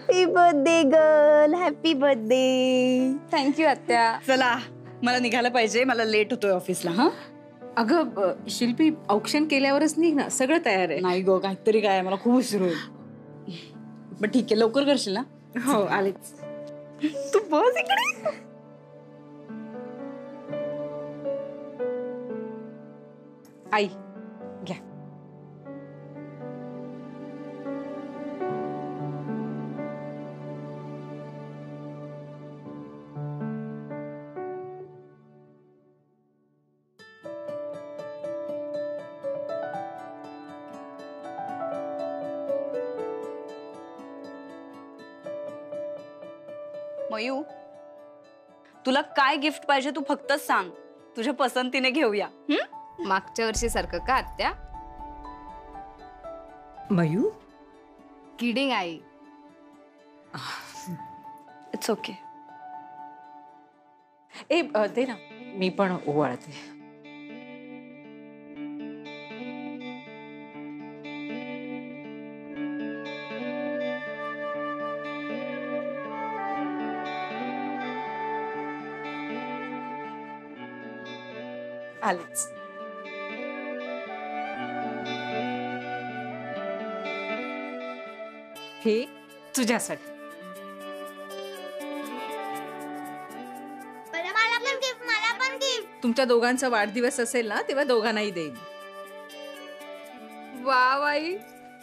Happy birthday girl, happy birthday. Thank you आत्या. चला मला निघायला पाहिजे, मला लेट होतोय ऑफिसला. हा अगं शिल्पी, औक्षण केल्यावरच निघ ना, सगळं तयार आहे. नाही गो, काहीतरी काय, मला खूप उशीर होईल. पण ठीक आहे, लवकर करशील ना? हो आलेच. तू बस इकडे. आई घ्या. मयू, तुला काय गिफ्ट पाहिजे तू फक्त सांग, तुझ्या पसंतीने घेऊया. मागच्या वर्षी सारखं का आत्या? मयू, किडिंग आई. It's okay. ए दे ना, मी पण ओवाळते. आलेच. हे तुझ्यासाठी. मला पण गिफ्ट. तुमच्या दोघांचा वाढदिवस असेल ना, तेव्हा दोघांनाही देईन. वा बाई,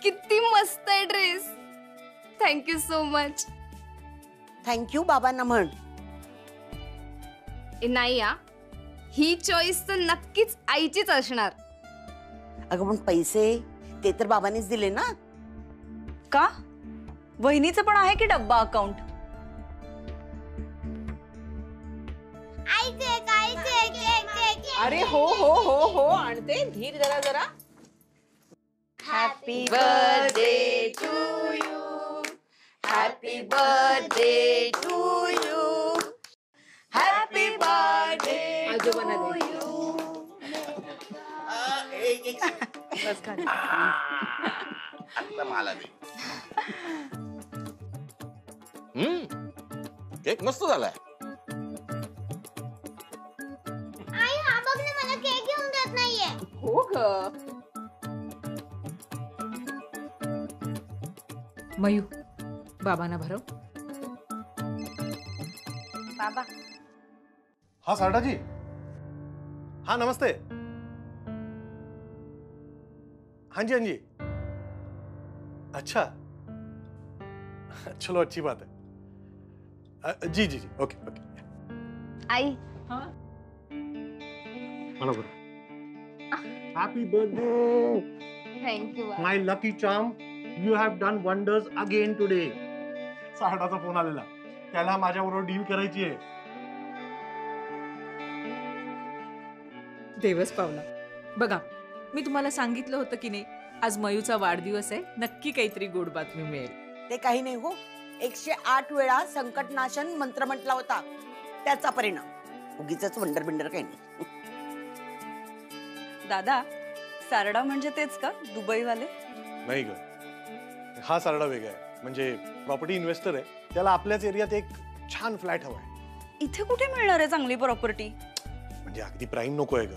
किती मस्त आहे dress. Thank you so much. Thank you बाबांना म्हण. नाही या, ही चॉईस तर नक्कीच आईचीच असणार. अगं पण पैसे ते तर बाबांनीच दिले ना. का? वहिनीचं पण आहे की डब्बा अकाउंट? अरे हो हो हो हो, आणते. धीर जरा जरा. Happy birthday to you, happy birthday to you, happy birthday. आजोबांना दे. आता मला दे. केक मस्त झालाय. आई हा बघ ना, मला केक घेऊन देत नाहीये. हो ग मयू, बाबांना भरव. बाबा. हाँ सारदा जी. हाँ नमस्ते. हाँ जी हाँ जी. अच्छा चलो अच्छी बात है. जी जी जी ओके ओके. आई. Happy birthday, thank you. my lucky charm. You have done wonders again today. सारदाचा फोन आलेला, त्याला माझ्याबरोबर डील करायची आहे. देवच पावला. बघा, मी तुम्हाला सांगितलं होतं की नाही, आज मयूचा वाढदिवस आहे, नक्की काहीतरी गोड बातमी मिळेल. ते काही नाही हो, 108 वेळा संकटनाशन मंत्र म्हटला होता, त्याचा परिणाम. उगीचच वंडर बिंडर काही नाही. दादा, सारडा म्हणजे तेच का दुबईवाले? नाही ग, हा सारडा वेगळा आहे. म्हणजे प्रॉपर्टी इन्व्हेस्टर आहे, त्याला आपल्याच एरियात एक छान फ्लॅट हवाय. इथे कुठे मिळणार आहे चांगली प्रॉपर्टी? म्हणजे अगदी प्राईम नको आहे ग,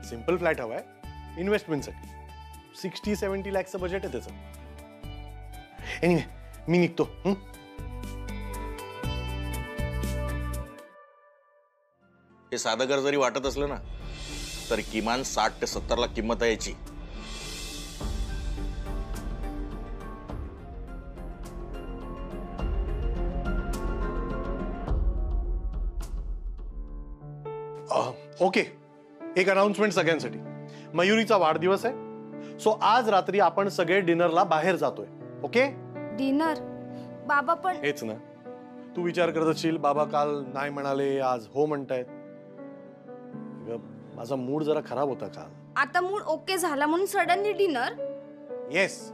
सिंपल फ्लॅट हवाय इन्व्हेस्टमेंटसाठी. 60-70 लाखचं बजेट आहे त्याचं. एनिवे मी निघतो. हे साधं घर जरी वाटत असलं ना, तर किमान 60 ते 70 लाख किंमत आहे याची. ओके, एक अनाउन्समेंट सगळ्यांसाठी. मयुरीचा वाढदिवस आहे, सो आज रात्री आपण सगळे डिनरला बाहेर जातोय. ओके? डिनर? बाबा पण? हेच ना, तू विचार करत असशील बाबा काल नाही म्हणाले, आज हो म्हणतायत. माझा मूड जरा खराब होता काल. आता मूड ओके झाला म्हणून सडनली डिनर? येस,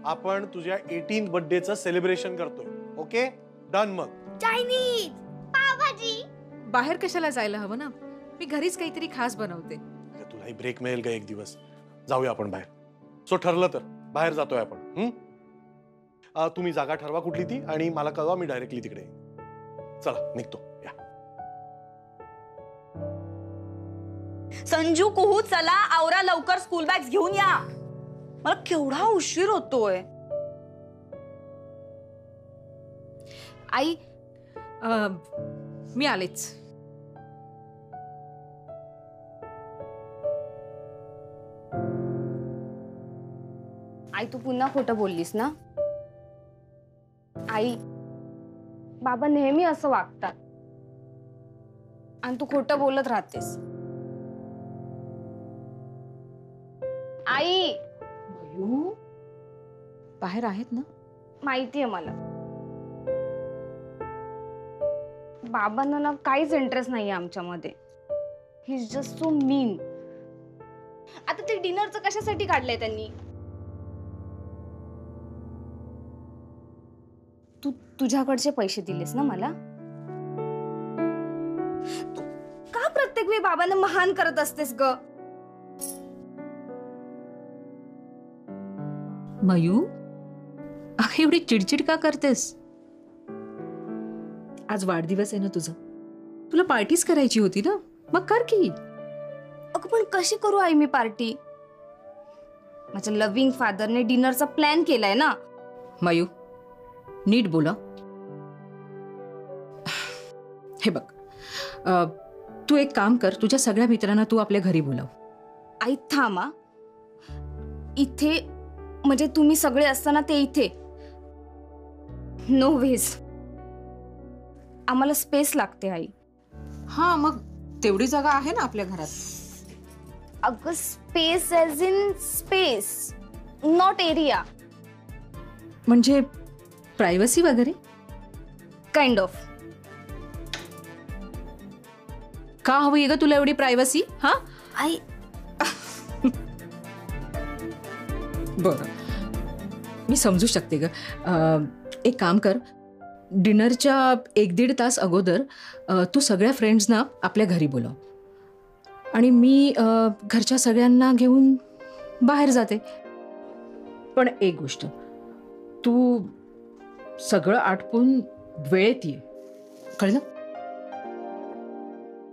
आपण तुझ्या 18th बर्थडेचं सेलिब्रेशन करतोय. Okay done. मग चायनीज, पावभाजी. बाहेर कशाला जायला हवं ना, मी घरीच काहीतरी खास बनवते. तुलाही ब्रेक मिळेल का एक दिवस. जाऊया आपण बाहेर. सो ठरलं तर बाहेर जातोय आपण. तुम्ही जागा ठरवा कुठली ती आणि मला कळवा, मी डायरेक्टली तिकडे येईन. चला निघतो या. संजू, कुहू, चला आवरा लवकर, स्कूल बॅग्स घेऊन या. मला केवढा उशीर होतोय. आई मी आलेच. आई तू पुन्हा खोटं बोललीस ना? आई बाबा नेहमी असं वागतात आणि तू खोटं बोलत राहतेस. आई बाहेर आहेत ना? माहितीये मला. बाबांना ना काहीच इंटरेस्ट नाहीये आमच्यामध्ये. He is just so mean. आता ते डिनरचं कशासाठी काढलंय त्यांनी? तू तुझ्याकडचे पैसे दिलेस ना मला? तू का प्रत्येक वेळी बाबांना महान करत असतेस ग? मयू, अगं एवढी चिडचिड का करतेस? आज वाढदिवस आहे ना तुझा, तुला पार्टीच करायची होती ना, मग कर की. अगं पण कशी करू आई मी पार्टी? माझ्या लव्हिंग फादरने डिनरचा प्लॅन केलाय ना. मयू नीट बोला. हे बघ, तू एक काम कर, तुझ्या सगळ्या मित्रांना तू आपल्या घरी बोलाव. आई थांबा. इथे म्हणजे तुम्ही सगळे असताना ते इथे? No veg. आम्हाला स्पेस लागते आई. हा मग तेवढी जागा आहे ना आपल्या घरात. अगं space as in space, not area. म्हणजे प्रायव्हसी वगैरे? Kind of. का हवी ग तुला एवढी प्रायव्हसी? हा आई बरं, मी समजू शकते ग. एक काम कर, डिनरच्या 1-1.5 तास अगोदर तू सगळ्या फ्रेंड्सना आपल्या घरी बोलव आणि मी घरच्या सगळ्यांना घेऊन बाहेर जाते. पण एक गोष्ट, तू सगळं आटपून वेळेत ये, कळलं?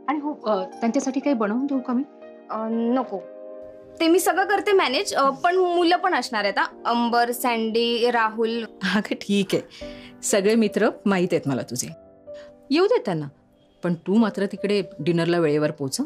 आणि हो, त्यांच्यासाठी काही बनवून देऊ का मी? नको, ते मी सगळं करते मॅनेज. पण मुलं पण असणार आहेत. अंबर, सँडी, राहुल. अगं ठीक आहे, सगळे मित्र माहीत आहेत मला तुझे, येऊ देत त्यांना. पण तू मात्र तिकडे डिनरला वेळेवर पोहोच.